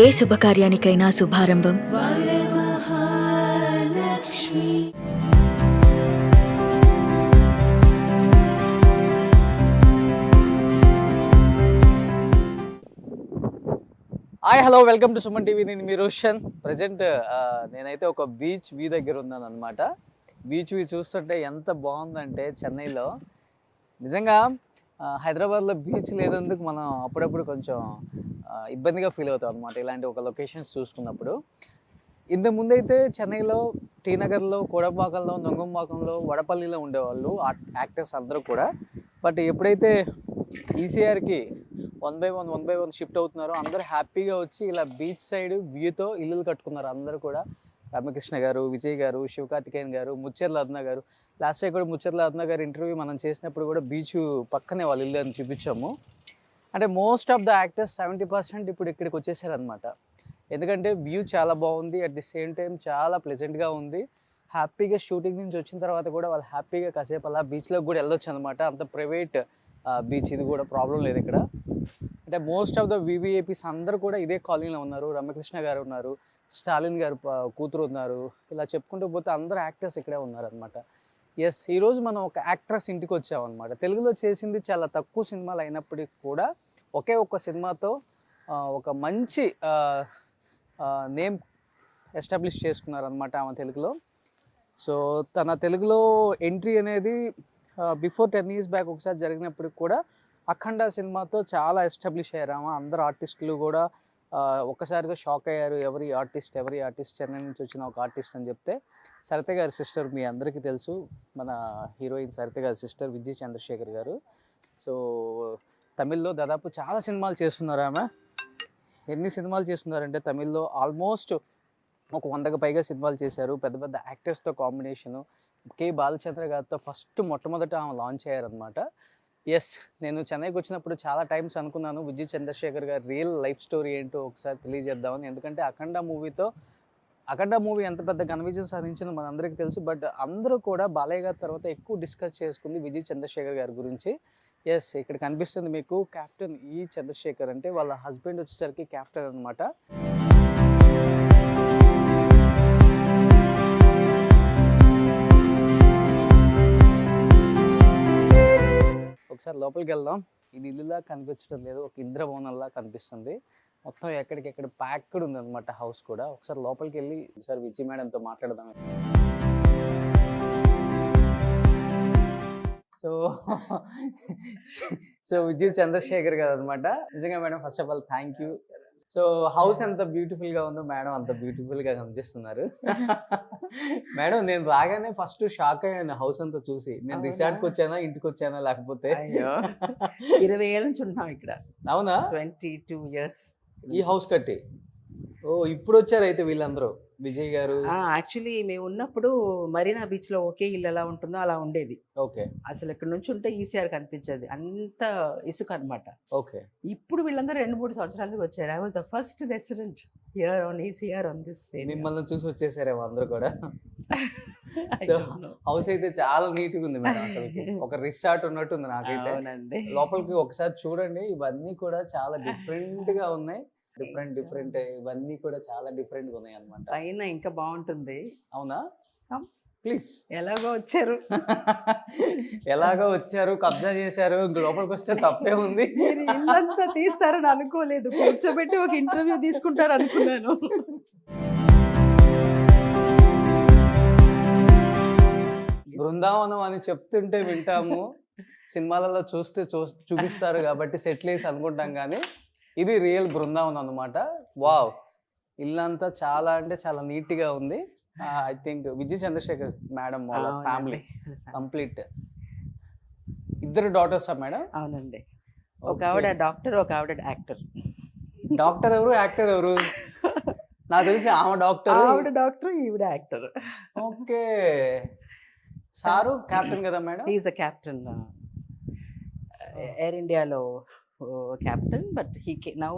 ఏ శుభకార్యానికైనా శుభారంభం hi hello welcome to Suman TV. నేను మీ రోషన్. ప్రజెంట్ నేనైతే ఒక బీచ్ వ్యూ దగ్గర ఉన్నాను అనమాట. బీచ్ వ్యూ చూస్తుంటే ఎంత బాగుందంటే చెన్నైలో నిజంగా హైదరాబాద్లో బీచ్ లేనందుకు మనం అప్పుడప్పుడు కొంచెం ఇబ్బందిగా ఫీల్ అవుతాం అనమాట ఇలాంటి ఒక లొకేషన్స్ చూసుకున్నప్పుడు. ఇంతకు ముందైతే చెన్నైలో టీ నగర్లో, కోడపాకంలో, నొంగంపాకంలో, వడపల్లిలో ఉండేవాళ్ళు యాక్టర్స్ అందరూ కూడా. బట్ ఎప్పుడైతే ఈసీఆర్కి వన్ బై వన్ షిఫ్ట్ అవుతున్నారో అందరూ హ్యాపీగా వచ్చి ఇలా బీచ్ సైడ్ వ్యూతో ఇల్లులు కట్టుకున్నారు అందరూ కూడా. రామకృష్ణ గారు, విజయ్ గారు, శివకార్తికేయన్ గారు, ముచ్చెర్ల అరుణ గారు. లాస్ట్ టైం కూడా ముచ్చెర్ల అరుణ గారు ఇంటర్వ్యూ మనం చేసినప్పుడు కూడా బీచ్ పక్కనే వాళ్ళ ఇల్లు అని చూపించాము. అంటే మోస్ట్ ఆఫ్ ద యాక్టర్స్ 70% ఇప్పుడు ఇక్కడికి వచ్చేసారనమాట. ఎందుకంటే వ్యూ చాలా బాగుంది, అట్ ది సేమ్ టైం చాలా ప్లెజెంట్గా ఉంది. హ్యాపీగా షూటింగ్ నుంచి వచ్చిన తర్వాత కూడా వాళ్ళు హ్యాపీగా కాసేపు అలా బీచ్లోకి కూడా వెళ్ళొచ్చు అనమాట. అంత ప్రైవేట్ బీచ్, ఇది కూడా ప్రాబ్లం లేదు ఇక్కడ. అంటే మోస్ట్ ఆఫ్ ద వివిఐపీస్ అందరూ కూడా ఇదే కాలనీలో ఉన్నారు. రమకృష్ణ గారు ఉన్నారు, స్టాలిన్ గారు కూతురు ఉన్నారు, ఇలా చెప్పుకుంటూ పోతే అందరూ యాక్టర్స్ ఇక్కడే ఉన్నారనమాట. ఎస్, ఈరోజు మనం ఒక యాక్ట్రెస్ ఇంటికి వచ్చామన్నమాట. తెలుగులో చేసింది చాలా తక్కువ సినిమాలు అయినప్పటికీ కూడా ఒకే ఒక్క సినిమాతో ఒక మంచి నేమ్ ఎస్టాబ్లిష్ చేసుకున్నారనమాట ఆమె తెలుగులో. సో తన తెలుగులో ఎంట్రీ అనేది బిఫోర్ 10 years బ్యాక్ ఒకసారి జరిగినప్పటికి కూడా అఖండ సినిమాతో చాలా ఎస్టాబ్లిష్ అయ్యారు ఆమె. అందరు ఆర్టిస్టులు కూడా ఒక్కసారిగా షాక్ అయ్యారు. ఎవరి ఆర్టిస్ట్ చెన్నై నుంచి వచ్చిన ఒక ఆర్టిస్ట్ అని చెప్తే సరిత గారి సిస్టర్, మీ అందరికీ తెలుసు, మన హీరోయిన్ సరిత గారి సిస్టర్ విజయ్ చంద్రశేఖర్ గారు. సో తమిళ్లో దాదాపు చాలా సినిమాలు చేస్తున్నారు ఆమె. ఎన్ని సినిమాలు చేస్తున్నారంటే తమిళ్లో ఆల్మోస్ట్ ఒక 100కు పైగా సినిమాలు చేశారు. పెద్ద పెద్ద యాక్టర్స్తో కాంబినేషను. కే బాలచంద్ర గారితో మొట్టమొదట ఆమె లాంచ్ అయ్యారనమాట. ఎస్, నేను చెన్నైకి వచ్చినప్పుడు చాలా టైమ్స్ అనుకున్నాను విజయ్ చంద్రశేఖర్ గారి రియల్ లైఫ్ స్టోరీ ఏంటో ఒకసారి తెలియజేద్దామని. ఎందుకంటే అఖండ మూవీ ఎంత పెద్ద ఘన విజయం సాధించిందో మనందరికీ తెలుసు. బట్ అందరూ కూడా బాలయ్య గారి తర్వాత ఎక్కువ డిస్కస్ చేసుకుంది విజయ్ చంద్రశేఖర్ గారి గురించి. ఎస్, ఇక్కడ కనిపిస్తుంది మీకు కెప్టెన్ ఈ చంద్రశేఖర్, అంటే వాళ్ళ హస్బెండ్ వచ్చేసరికి కెప్టెన్ అనమాట. ఒకసారి లోపలికి వెళ్దాం. ఇది ఇల్లులా కనిపించడం లేదు, ఒక ఇంద్రభవనంలా కనిపిస్తుంది. మొత్తం ఎక్కడికెక్కడ ప్యాక్డ్ ఉంది అనమాట హౌస్ కూడా. ఒకసారి లోపలికి వెళ్ళి ఒకసారి విజయ్ మేడంతో మాట్లాడదాం. సో విజయ్ చంద్రశేఖర్ గారు అనమాట. నిజంగా madam, first of all thank you. So house ఎంత బ్యూటిఫుల్గా ఉందో మేడం అంత బ్యూటిఫుల్గా కనిపిస్తున్నారు. మేడం, నేను రాగానే ఫస్ట్ షాక్ అయ్యాను హౌస్ అంతా చూసి. నేను రిసార్ట్కి వచ్చానా, ఇంటికి వచ్చానా, లేకపోతే 20 ఏళ్ళ నుంచి ఉన్నాం ఇక్కడ. అవునా? 22 years ఈ హౌస్ కట్టి. ఓ, ఇప్పుడు వచ్చారు అయితే వీళ్ళందరూ, విజయ్ గారు. యాక్చువల్లీ మేము ఉన్నప్పుడు మరీనా బీచ్ లో ఒకే ఇల్లు ఎలా ఉంటుందో అలా ఉండేది. ఓకే. అసలు ఇక్కడ నుంచి ఉంటే ఈసీఆర్ కనిపించేది, అంత ఇసుక అనమాట. ఓకే. ఇప్పుడు వీళ్ళందరూ 2-3 సంవత్సరాలకు వచ్చారు. I was the first resident here on ECR on this. మిమ్మల్ని చూసి వచ్చేసారేమో అందరూ కూడా. సో హౌస్ అయితే చాలా నీట్ గా ఉంది మేడం. అసలు ఒక రిసార్ట్ ఉన్నట్టుంది నాకైతే. లోపలికి ఒకసారి చూడండి, ఇవన్నీ కూడా చాలా డిఫరెంట్ గా ఉన్నాయి. డిఫరెంట్ ఇవన్నీ కూడా చాలా డిఫరెంట్ గా ఉన్నాయి అన్నమాట. పైన ఇంకా బాగుంటుంది. అవునా? ప్లీజ్. ఎలాగో వచ్చారు, కబ్జా చేశారు, లోపలికి వస్తే తప్పే ఉంది. ఇల్లంతా తీస్తారని అనుకోలేదు, కూర్చోబెట్టి ఒక ఇంటర్వ్యూ తీసుకుంటారు అనుకున్నాను. బృందావనం అని చెప్తుంటే వింటాము, సినిమాలలో చూపిస్తారు కాబట్టి సెటిల్ వేసి అనుకుంటాం, కానీ ఇది రియల్ బృందావనం అనమాట. వావ్, ఇల్లంతా చాలా అంటే చాలా నీట్ గా ఉంది. I think Vijay Chandrasekhar madam వాళ్ళ ఫ్యామిలీ కంప్లీట్. ఇద్దరు డాటర్సా మేడం? అవునండి. ఒక ఆవిడ డాక్టర్, ఒక ఆవిడ యాక్టర్. డాక్టర్ ఎవరు, యాక్టర్ ఎవరు? నాకు తెలిసి ఆమె డాక్టర్, ఆవిడ డాక్టర్, ఈవిడ యాక్టర్. ఓకే. సారు కెప్టెన్ కదా madam? Is a captain, air ఇండియాలో కెప్టెన్. బట్ హీ నౌ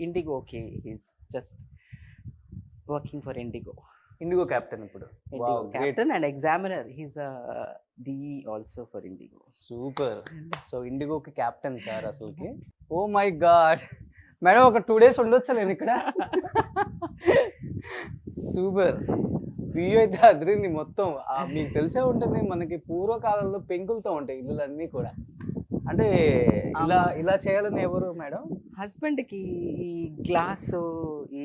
ఇండిగోకి he's just working for IndiGo captain ఇప్పుడు. Captain and examiner. He's DE also for IndiGo. Super. So ఇండిగోకి captain sir అసలుకి. Oh my God, madam ఒక 2 days ఉండొచ్చా నేను ఇక్కడ? Super. View అయితే అదిరింది మొత్తం. మీకు తెలిసే ఉంటుంది మనకి పూర్వకాలంలో పెంకులతో ఉంటాయి ఇల్లులన్నీ కూడా. అంటే ఇలా చేయాలని ఎవరు మేడం? హస్బెండ్కి ఈ గ్లాసు, ఈ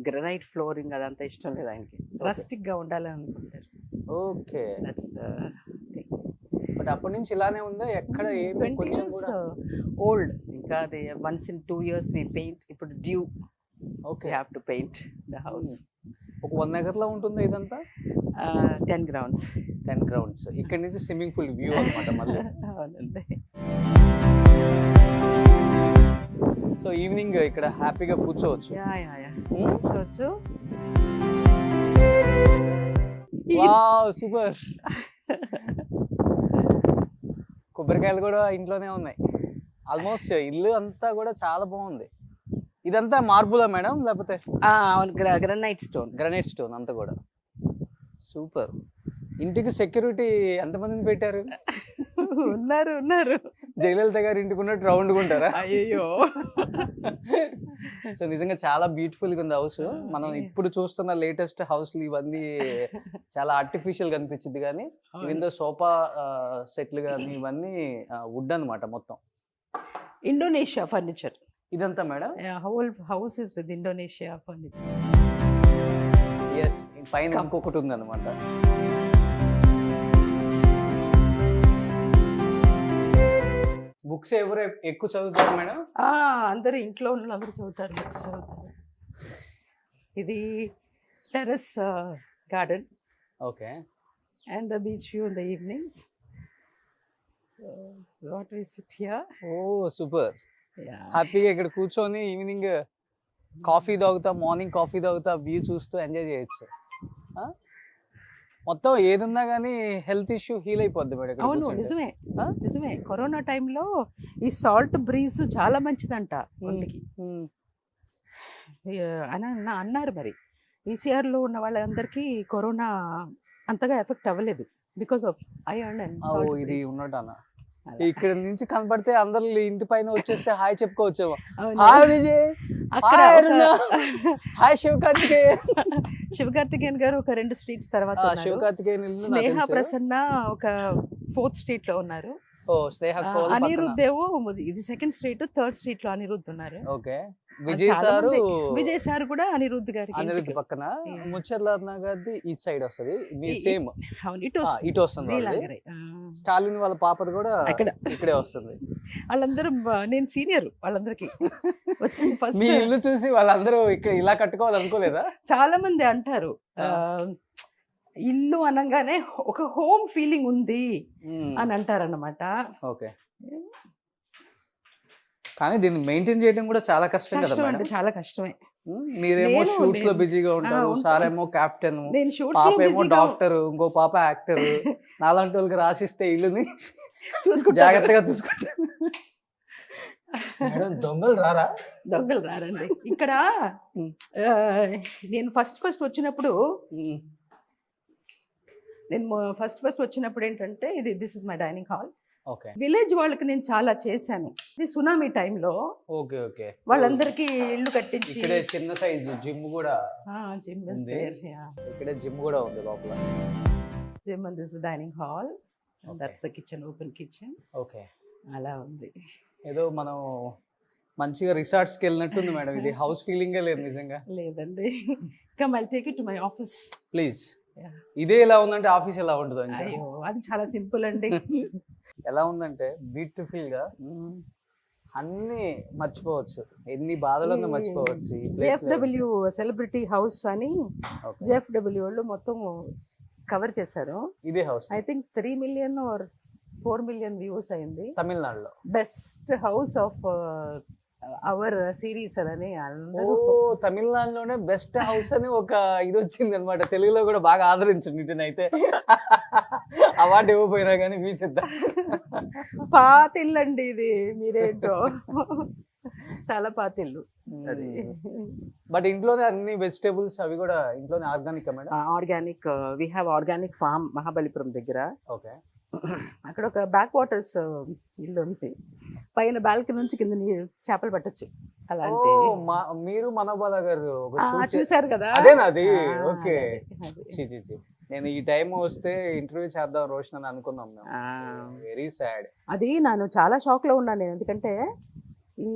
గ్రనైట్ ఫ్లోరింగ్ అదంతా ఇష్టం లేదు ఆయనకి. రస్టిక్గా ఉండాలని అనుకుంటారు. Okay. That's the thing. But అప్పటి నుంచి ఇలానే ఉందా? ఎక్కడ ఏమి 20 కొంచెం years కూడా? ఓల్డ్. ఇంకా అది once in 2 years we paint. ఇప్పుడు due okay. we have to paint the house. ఒక 1 acre ఉంటుందా ఇదంతా? 10 grounds. 10 grounds. ఇక్కడ నుంచి స్విమ్మింగ్ పూల్ వ్యూ అన్నమాట మళ్ళీ. అవునండి. సో ఈవినింగ్ ఇక్కడ హ్యాపీగా కూర్చోవచ్చు. యా కూర్చోవచ్చు. Wow super. కొబ్బరికాయలు కూడా ఇంట్లోనే ఉన్నాయి. ఆల్మోస్ట్ ఇల్లు అంతా కూడా చాలా బాగుంది. ఇదంతా మార్బులా మేడం లేకపోతే? అవును, గ్రనైట్ స్టోన్. గ్రానైట్ స్టోన్ అంతా కూడా. సూపర్. ఇంటికి సెక్యూరిటీ ఎంతమందిని పెట్టారు? ఉన్నారు. జయలలిత గారి ఇంటికి ఉన్నట్టు రౌండ్గా ఉంటారా? అయ్యో. సో నిజంగా చాలా బ్యూటిఫుల్ గా ఉంది హౌస్. మనం ఇప్పుడు చూస్తున్న లేటెస్ట్ హౌస్లు ఇవన్నీ చాలా ఆర్టిఫిషియల్ గా అనిపించింది, కానీ ఇవిందో సోఫా సెట్లు కానీ ఇవన్నీ వుడ్ అన్నమాట మొత్తం. ఇండోనేషియా ఫర్నిచర్ ఇదంతా madam? Whole house is with Indonesia furniture. Yes, పైన ఇంకొకటి ఉంది అనమాట. బుక్స్ ఎవరు ఎక్కువ చదువుతారు మేడం? అందరూ ఇంట్లో ఉన్న అందరూ చదువుతారు, బుక్స్ చదువుతారు. ఇది terrace garden. Okay. And the beach view in the evenings. What we sit here. Oh super. హ్యాపీగా ఇక్కడ కూర్చొని ఈవినింగ్ కాఫీ తాగుతా, మార్నింగ్ కాఫీ తాగుతా, వ్యూ చూస్తూ ఎంజాయ్ చేయొచ్చు. మొత్తం ఏదున్నా కానీ హెల్త్ ఇష్యూ హీల్ అయిపోద్ది మేడం. అవును, నిజమే. కరోనా టైంలో ఈ సాల్ట్ బ్రీజ్ చాలా మంచిదంట ఒంటికి అని అన్నారు. మరి ఈసీఆర్లో ఉన్న వాళ్ళందరికీ కరోనా అంతగా ఎఫెక్ట్ అవ్వలేదు because of iron and salt ఇది బ్రీజ్. ఉన్నట్టు ఇక్కడ నుంచి కనపడితే అందరు ఇంటి పైన వచ్చేస్తే హాయ్ చెప్పుకోవచ్చేమో. హాయ్ విజయ్, హాయ్ శివకార్తికేయన్ గారు ఒక 2 స్ట్రీట్స్ తర్వాత శివకార్తికేయన్. స్నేహ ప్రసన్న ఒక 4th స్ట్రీట్ లో ఉన్నారు. అనిరుద్ధ్ ఏమో ఇది 2nd స్ట్రీట్, 3rd స్ట్రీట్ లో అనిరుద్ధ్ ఉన్నారు. ఓకే. విజయ్ సార్ కూడా అనిరుద్ధ్ గారికి అనిరుద్ధ్ పక్కన. ముచ్చర్ల గారిది ఈ సైడ్ వస్తుంది, మీ సేమ్ ఇటు వస్తుంది. స్టాలిన్ వాళ్ళ పాపది కూడా ఇక్కడే వస్తుంది. వాళ్ళందరూ నేను సీనియర్ వాళ్ళందరికి వచ్చింది ఫస్ట్. మీ ఇల్లు చూసి వాళ్ళందరూ ఇక్కడ ఇలా కట్టుకోవాలి అనుకోలేదా? చాలా మంది అంటారు ఇల్లు అనగానే ఒక హోమ్ ఫీలింగ్ ఉంది అని అంటారన్నమాట. ఓకే. కానీ దీన్ని మెయింటైన్ చేయడం కూడా చాలా కష్టం కదా మేడం? చాలా కష్టమే. మీరేమో షూట్స్ లో బిజీగా ఉంటారు, సార్ ఏమో కెప్టెన్, పాప ఏమో డాక్టర్, ఇంకో పాప యాక్టర్. నాలాంటి వాళ్ళకి రాసిస్తే ఇల్లుని జాగ్రత్తగా చూసుకుంటారు. దొంగలు రారండి ఇక్కడ. నేను ఫస్ట్ వచ్చినప్పుడు ఏంటంటే this is my dining hall. Village వాళ్ళకి నేను చాలా చేశాను. ఇది సునామీ టైంలో వాళ్ళందరికీ ఇల్లు కట్టించి. చిన్న సైజు జిమ్ కూడా ఉంది లోపల. Gym and this dining hall. That's the kitchen, open kitchen. Okay. అలా ఉంది. ఏదో మనం మంచిగా రిసార్ట్స్ కి వెళ్ళినట్టుంది మేడం. ఇది హౌస్ ఫీలింగే లేదు నిజంగా. లేదండి. Come I'll take it to my office please. ఇదే ఎలా ఉందంటే ఆఫీస్ ఎలా ఉంటుంది? అయ్యో, అది చాలా సింపుల్ అండి. ఎలా ఉందంటే బ్యూటిఫుల్ గా అన్ని మర్చిపోవచ్చు, ఎన్ని బాధలను మర్చిపోవచ్చు. జేఎఫ్డబ్ల్యూ సెలబ్రిటీ హౌస్ అని జేఎఫ్డబ్ల్యూ వాళ్ళు మొత్తం కవర్ చేశారు. ఇదే house I think 3 million or 4 million views అయింది తమిళనాడులో. Best house of our series అని. తమిళనాడులోనే బెస్ట్ హౌస్ అని ఒక ఇది వచ్చింది అనమాట. తెలుగులో కూడా బాగా ఆదరించండి. ఇటనైతే అవార్డు ఇవ్వకపోయినా కానీ మీ సిద్ధ. పాతిల్లండి ఇది, మీరేంటో చాలా పాతిల్లు. బట్ ఇంట్లోనే అన్ని వెజిటేబుల్స్ అవి కూడా ఇంట్లోనే organic madam? Organic. We have organic farm Mahabalipuram దగ్గర. ఓకే. అక్కడ ఒక బ్యాక్ వాటర్స్ ఇల్లు ఉంది. పైన బాల్కనీ నుంచి కింద చేపలు పట్టచ్చు. అలాంటి మీరు మనోబాల గారు ఒక shoot చూసారు కదా. అదేనా అది? ఆ, ఓకే. అదే. ఛీ, ఛీ, ఛీ. నేను ఈ టైం వస్తే ఇంటర్వ్యూ చేద్దాం రోషన్ అని అనుకున్నాం మేము. ఆ, వెరీ సాడ్. అది నేను చాలా షాక్ లో ఉన్నాను నేను, ఎందుకంటే ఈ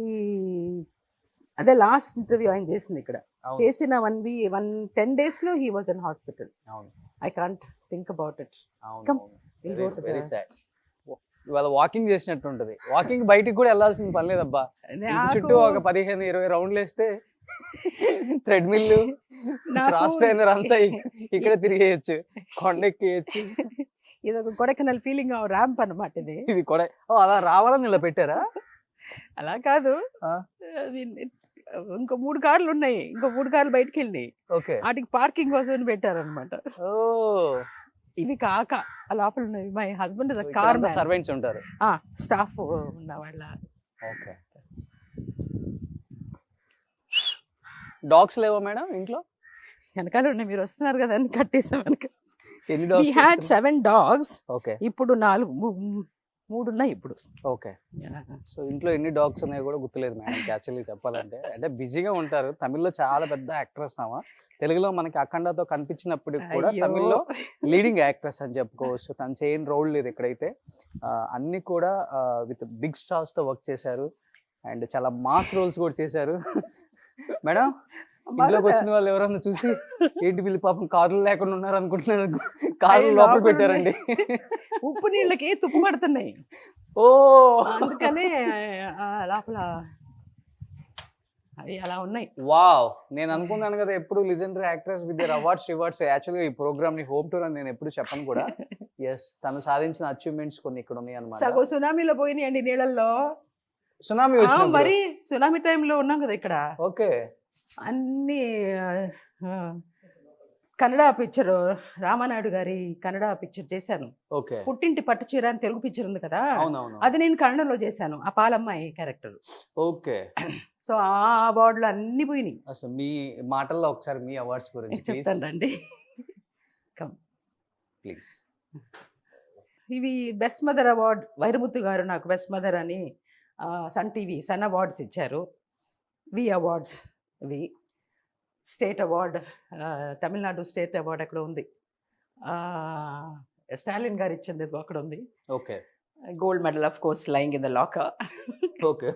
అదే లాస్ట్ ఇంటర్వ్యూ ఆయన చేసింది ఇక్కడ. చేసిన 10 days లో హీ వాజ్ ఇన్ హాస్పిటల్. అవును I can't think about it. అవును. We'll go to very the- sad. ఇవాళ వాకింగ్ చేసినట్టు ఉంటది. వాకింగ్ బయటికి కూడా వెళ్ళాల్సిన పని లేదబ్బా. ఇంటి చుట్టూ ఒక 15-20 రౌండ్లు వేస్తే థ్రెడ్మిల్ క్రాస్ ట్రైనర్ అంతా ఇక్కడ తిరిగేయచ్చు, కొండెక్కేయచ్చు. ఇది ఒక కొడైకెనాల్ ఫీలింగ్ ర్యాంప్ అన్నమాట ఇది. ఇది కూడా అలా రావాలని ఇలా పెట్టారా? అలా కాదు, ఆ. అది ఇంకో 3 కార్లు ఉన్నాయి, ఇంకో 3 కార్లు బయటికి వెళ్ళినాయి, ఓకే. వాటికి పార్కింగ్ కోసం పెట్టారనమాట. ఓ, ఇవి కాక ఆ లోపల ఉన్నవి. My husband is car servants ఉంటారు, స్టాఫ్ ఉన్న వాళ్ళ. ఓకే. డాగ్స్ లేవా మేడం ఇంట్లో? వెనకాల ఉన్నాయి, మీరు వస్తున్నారు కదా అని కట్టేసాం వెనక. ఎన్ని We dogs? had 7 dogs. Okay. ఇప్పుడు 3 ఉన్నాయి ఇప్పుడు. ఓకే. సో ఇంట్లో ఎన్ని డాగ్స్ ఉన్నాయో కూడా గుర్తులేదు మేడం యాక్చువల్లీ చెప్పాలంటే. అంటే బిజీగా ఉంటారు. తమిళ్లో చాలా పెద్ద యాక్ట్రెస్ ఆమె. తెలుగులో మనకి అఖండతో కనిపించినప్పటికి కూడా అయ్యో. తమిళ్లో లీడింగ్ యాక్ట్రెస్ అని చెప్పుకోవచ్చు. తను చేయని రోల్ లేదు ఇక్కడైతే. అన్ని కూడా విత్ బిగ్ స్టార్స్ తో వర్క్ చేశారు అండ్ చాలా మాస్ రోల్స్ కూడా చేశారు. మేడం ఇంట్లోకి వచ్చిన వాళ్ళు ఎవరన్నా చూసి ఏంటి వీళ్ళు పాపం కార్లు లేకుండా ఉన్నారు అనుకుంటున్నారు, కార్లు లోపల పెట్టారండి. ఉప్పు నీళ్ళకి తుప్పు పడుతున్నాయి, ఓ అందుకనే లోపల అవి అలా ఉన్నాయి. వావ్. నేను అనుకున్నాను కదా ఎప్పుడు legendary actress with their awards యాక్చువల్గా ఈ ప్రోగ్రామ్ ని హోమ్ టూర్ అని నేను ఎప్పుడు చెప్పను కూడా. ఎస్, తను సాధించిన అచీవ్మెంట్స్ కొన్ని ఇక్కడ ఉన్నాయి అనమాట. సగం సునామీలో పోయినాయండి నీళ్ళల్లో. సునామీ వచ్చినప్పుడు మరి సునామీ టైంలో ఉన్నాం కదా ఇక్కడ. ఓకే. అన్ని కన్నడ పిక్చర్, రామానాయుడు గారి కన్నడ పిక్చర్ చేశాను. ఓకే. పుట్టింటి పట్టు చీర అని తెలుగు పిక్చర్ ఉంది కదా, అవునవును. అది నేను కన్నడలో చేశాను, ఆ పాలమ్మాయి క్యారెక్టర్. ఓకే. సో ఆ అవార్డులు అన్ని పోయినాయి. అసలు మీ మాటల్లో ఒకసారి మీ అవార్డ్స్ గురించి చెప్తాను రండి. ప్లీజ్. ఇవి best mother award, Vairamuthu garu నాకు బెస్ట్ మదర్ అని సన్ టీవీ సన్ అవార్డ్స్ ఇచ్చారు. వి అవార్డ్స్ ఇవి. State award, Tamil Nadu state award అక్కడ ఉంది, స్టాలిన్ గారు ఇచ్చింది అక్కడ ఉంది. Okay. Gold medal of course lying in the locker. Okay.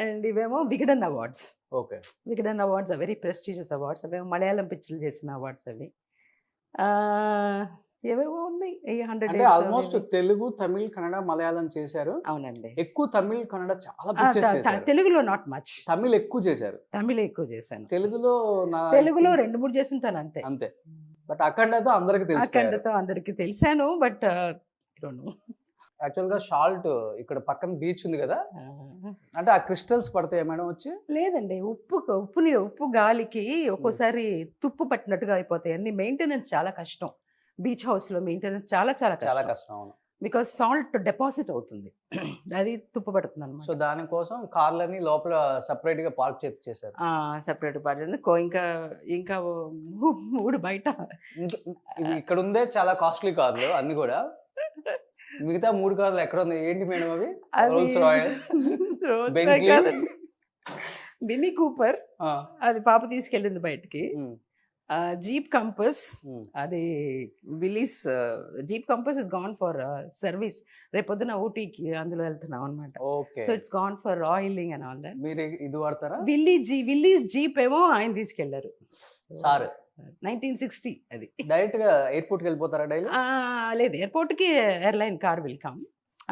And ఇవేమో Vikatan awards. Okay. Vikatan awards very prestigious awards. అవేమో మలయాళం పిక్చర్లు చేసిన అవార్డ్స్ అవి. ఏవేవో ఉన్నాయి. అంటే ఆల్మోస్ట్ తెలుగు, తమిళ్, కన్నడ, మలయాళం చేశారు. అవునండి. ఎక్కువ తమిళ్, కన్నడ చాలా పిక్చర్స్ చేశారు. తెలుగులో నాట్ మచ్. తమిళ్ ఎక్కువ చేశారు. తమిళ ఎక్కువ చేశాను. తెలుగులో 2-3 చేస్తుంటాను అంతే. అంతే. బట్ అఖండతో అందరికి తెలుసు. అఖండతో అందరికి తెలిసాను, బట్ యాక్చువల్ గా షాల్ట్ ఇక్కడ పక్కన బీచ్ ఉంది కదా, అంటే ఆ క్రిస్టల్స్ పడతాయి మేడం వచ్చి? లేదండి, ఉప్పు గాలికి ఒక్కోసారి తుప్పు పట్టినట్టుగా అయిపోతాయి. అన్ని మెయింటెనెన్స్ చాలా కష్టం. బీచ్ హౌస్ లో మెయింటెనెన్స్ చాలా చాలా చాలా కష్టం. అవును. బికాస్ సాల్ట్ డిపాజిట్ అవుతుంది, అది తుప్పు పడుతుంది అనమాట. సో దానికోసం కార్లని లోపల సెపరేట్ గా పార్క్ చేశారు. Separate part. ఇంకా 3 బయట. ఇక్కడ ఉందే చాలా కాస్ట్లీ కార్లు అన్ని కూడా. మిగతా 3 కార్లు ఎక్కడ ఉంది ఏంటి మేడం అవి? రోల్స్ రాయల్, మినీ కూపర్, అది పాప తీసుకెళ్ళింది బయటికి. జీప్ కంపస్, అది Willys jeep compass is gone for service. రేపొద్దున ఊటీకి అందులో వెళ్తున్నాం అనమాట. So it's gone for oiling and all that. మీరు ఇది వాడతారా? విల్లీస్ జీప్ ఏమో ఆయన తీసుకెళ్లారు సార్. 1960 అది. డైరెక్ట్ గా ఎయిర్పోర్ట్ కి వెళ్ళిపోతారా డైలీ? లేదు, ఎయిర్పోర్ట్ కి ఎయిర్లైన్ కార్ విల్ కమ్.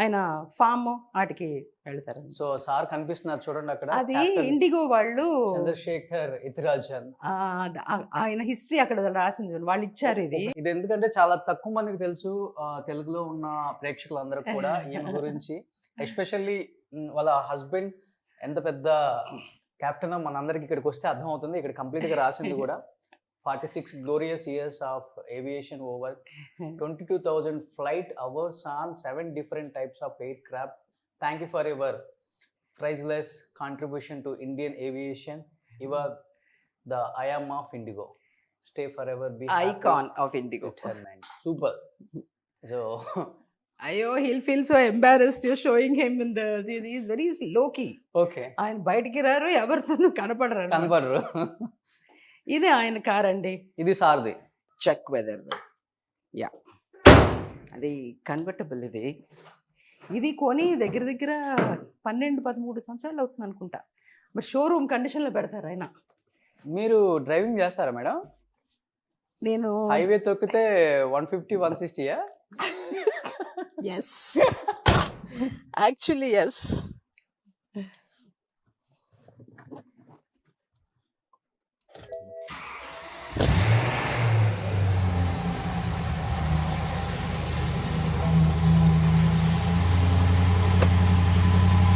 ఆయన ఫామ్ వాటికి వెళ్తారు. సో సార్ కనిపిస్తున్నారు చూడండి అక్కడ. అది ఇండిగో వాళ్ళు, చంద్రశేఖర్ ఇతిరాజన్, ఆయన హిస్టరీ అక్కడ రాసింది, వాళ్ళు ఇచ్చారు ఇది. ఇది ఎందుకంటే చాలా తక్కువ మందికి తెలుసు తెలుగులో ఉన్న ప్రేక్షకులందరూ కూడా ఈమె గురించి. ఎస్పెషల్లీ వాళ్ళ హస్బెండ్ ఎంత పెద్ద కెప్టెన్ మనందరికి ఇక్కడికి వస్తే అర్థం అవుతుంది. ఇక్కడ కంప్లీట్ గా రాసింది కూడా 46 glorious years of aviation over 22,000 flight hours on 7 different types of aircraft. Thank you for your priceless contribution to Indian aviation. You are the IAM of Indigo. Stay forever, be icon of Indigo. Super. So అయ్యో he'll feel so embarrassed you're showing him in the he's very low key. Okay, ఆయన బయటికి రారు, ఎవరితోనూ కనపడరు అన్నమాట. కనపడరు. ఇది ఆయన కార్ అండి. ఇది సార్ది. చెక్ వెదర్, యా, అది కన్వర్టబుల్. ఇది కొని దగ్గర దగ్గర 12-13 సంవత్సరాలు అవుతుంది అనుకుంటా. మరి షోరూమ్ కండిషన్లో పెడతారు ఆయన. మీరు డ్రైవింగ్ చేస్తారా మేడం? నేను హైవే తొక్కితే 150-160 ఎస్, యాక్చువల్లీ ఎస్.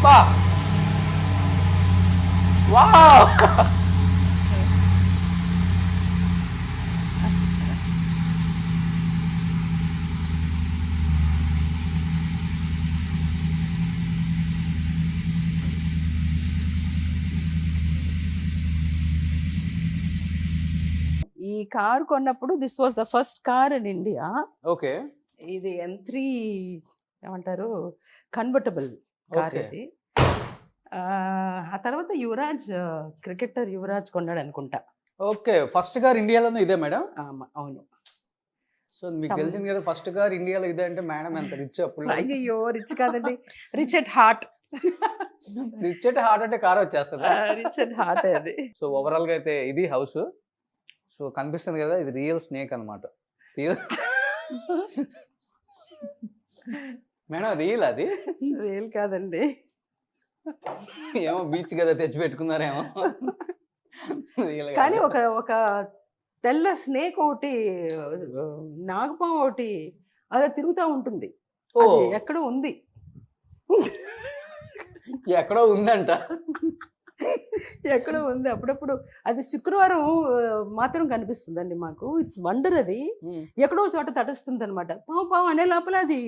బా వావ్, ఈ కార్ కొన్నప్పుడు this was the first car in India. Okay, ఇది M3 ఏమంటారు, కన్వర్టబుల్ కార్ Okay. ఇది. ఆ తర్వాత యువరాజ్, క్రికెటర్ యువరాజ్ కొన్నాడు అనుకుంటా. ఓకే. ఫస్ట్ కార్ ఇండియాలోనే ఇదే మేడం? అవును. సో మీకు తెలిసింది కదా, ఫస్ట్ కార్ ఇండియాలో ఇదే అంటే మేడం ఎంత రిచ్ అప్పుడు. అయ్యో రిచ్ కాదండి, రిచ్ ఎట్ హార్ట్. రిచ్ అంటే హార్ట్ అంటే కార్ వచ్చేస్తుంది. రిచ్ ఎట్ హార్ట్ అది. సో ఓవరాల్ గా అయితే ఇది హౌస్. సో కనిపిస్తుంది కదా, ఇది రియల్ స్నేక్ అనమాట. మేడం రియల్ అది? రియల్ కాదండి, ఏమో బీచ్ కదా తెచ్చి పెట్టుకున్నారేమో. కానీ ఒక తెల్ల స్నేక్ ఒకటి, నాగపాము ఒకటి అలా తిరుగుతూ ఉంటుంది. అది ఎక్కడో ఉంది, ఎక్కడో ఉందంట. ఎక్కడో ఉంది. అప్పుడప్పుడు అది శుక్రవారం మాత్రం కనిపిస్తుందండి మాకు. It's wonder. అది ఎక్కడో చోట తటస్తుంది అనమాట. పావు అనే లోపల అది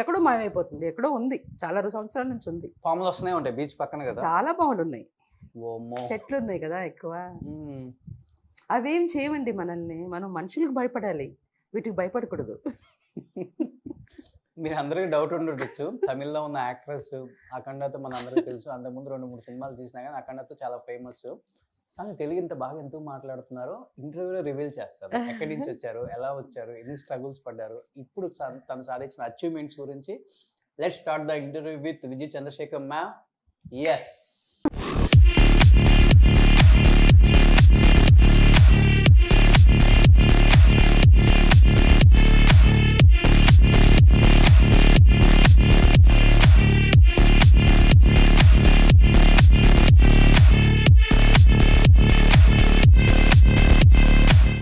ఎక్కడో మాయమైపోతుంది. ఎక్కడో ఉంది, చాలా సంవత్సరాల నుంచి ఉంది. పాములు వస్తూనే ఉంటాయి బీచ్ పక్కన కదా. చాలా పాములు ఉన్నాయి, ఓమ్మో. చెట్లు ఉన్నాయి కదా ఎక్కువ. అవేం చేయవండి మనల్ని. మనం మనుషులకు భయపడాలి, వీటికి భయపడకూడదు. మీరు అందరికీ డౌట్ ఉండొచ్చు, తమిళ్లో ఉన్న యాక్ట్రెస్ అఖండతో మన అందరికీ తెలుసు. అంతకుముందు 2-3 సినిమాలు తీసినా కానీ అఖండతో చాలా ఫేమస్. కానీ తెలుగు ఇంత బాగా ఎందుకు మాట్లాడుతున్నారో ఇంటర్వ్యూలో రివీల్ చేస్తారు. ఎక్కడి నుంచి వచ్చారు, ఎలా వచ్చారు, ఎన్ని స్ట్రగుల్స్ పడ్డారు, ఇప్పుడు తను సాధించిన అచీవ్మెంట్స్ గురించి. Let's start the interview with Vijay Chandrasekhar ma'am. Yes.